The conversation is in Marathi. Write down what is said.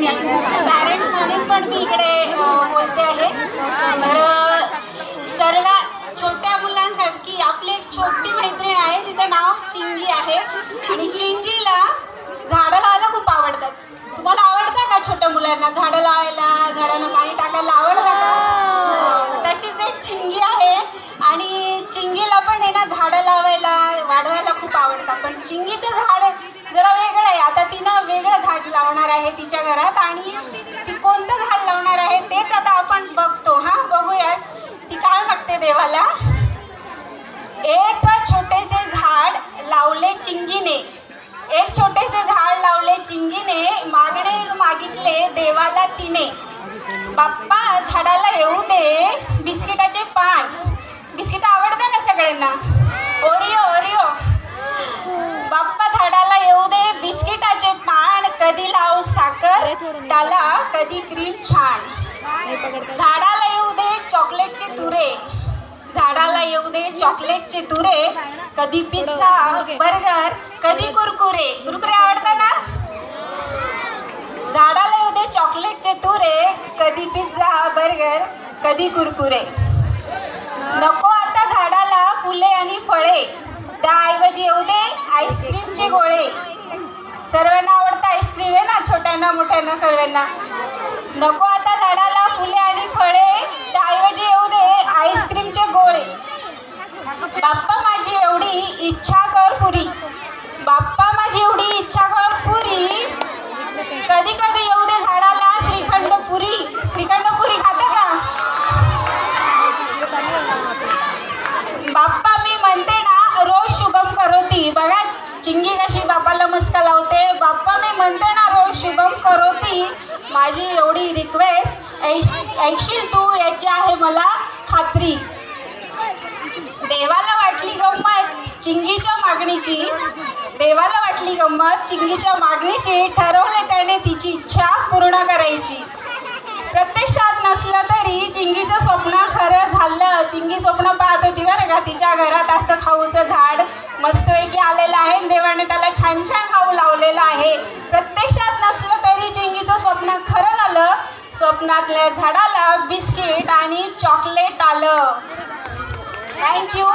पॅरेंट म्हणून पण मी इकडे बोलते आहे. तर सर्व छोट्या मुलांसाठी आपली एक छोटी मैत्रीण आहे, तिचं नाव चिंगी आहे. आणि चिंगीला झाडं लावायला खूप आवडतात. तुम्हाला आवडतं का छोट्या मुलांना झाडं लावायला, झाडांना पाणी टाकायला आवडतं का? तशीच एक चिंगी आहे. आणि चिंगीला पण आहे ना झाडं लावायला वाढवायला खूप आवडतं. पण चिंगीचं झाड जरा वेगळं आहे. आता तिनं वेगळं झाड लावणार आहे तिच्या घरात. आणि ती कोणतं झाड लावणार आहे तेच आता आपण बघतो. बघूयात ती काय मागते देवाला. एक छोटेसे झाड लावले चिंगीने, एक छोटेसे झाड लावले चिंगीने, मागणे मागितले देवाला तिने. बाप्पा झाडाला येऊ दे बिस्किटाचे पान. बिस्किट आवडतं ना सगळ्यांना, ओरिओ ओरिओ. बाप्पा झाडाला येऊ दे बिस्किटाचे पान, कधी लावू साखर त्याला कधी क्रीम छान. झाडाला येऊ दे चॉकलेटचे तुरे, झाडाला येऊ दे चॉकलेटचे तुरे, कधी पिझ्झा बर्गर कधी कुरकुरे. कुरकुरे आवडतं ना. झाडाला येऊ दे चॉकलेटचे तुरे, कधी पिझ्झा बर्गर कधी कुरकुरे. नको आता झाडाला फुले आणि फळे, त्याऐवजी येऊ दे आईस्क्रीमचे गोळे. सर्वांना आवडतं आईस्क्रीम आहे ना, छोट्यांना मोठ्यांना सर्वांना. नको आता झाडाला फुले आणि फळे, त्याऐवजी येऊ दे आईस्क्रीमचे गोळे. बाप्पा माझी एवढी इच्छा कर पुरी, बाप्पा माझी एवढी इच्छा कर पुरी, कधी कधी येऊ दे झाडाला श्रीखंड पुरी. श्रीखंड पुरी खाते का? बाप्पा मी म्हणते ना रोज शुभम करोती. बघा चिंगी कशी बाप्पाला मस्का लावते. बाप्पा मी म्हणते ना रोज शुभम करोती, माझी एवढी रिक्वेस्ट ऐकशील तू याची आहे मला खात्री. देवाला वाटली गंमत चिंगीच्या मागणीची, देवाला वाटली गंमत चिंगीच्या मागणीची, ठरवले त्याने तिची इच्छा पूर्ण करायची. प्रत्यक्षात नसलं तरी चिंगीचं स्वप्न खरं झालं. चिंगी स्वप्न पाहत होती बरं का, तिच्या घरात असं खाऊचं झाड मस्तपैकी आलेलं आहे. देवाने त्याला छान छान खाऊ लावलेलं आहे. प्रत्यक्षात नसलं तरी चिंगीचं स्वप्न खरं झालं. स्वप्नातल्या झाडाला बिस्किट आणि चॉकलेट आलं. थँक्यू.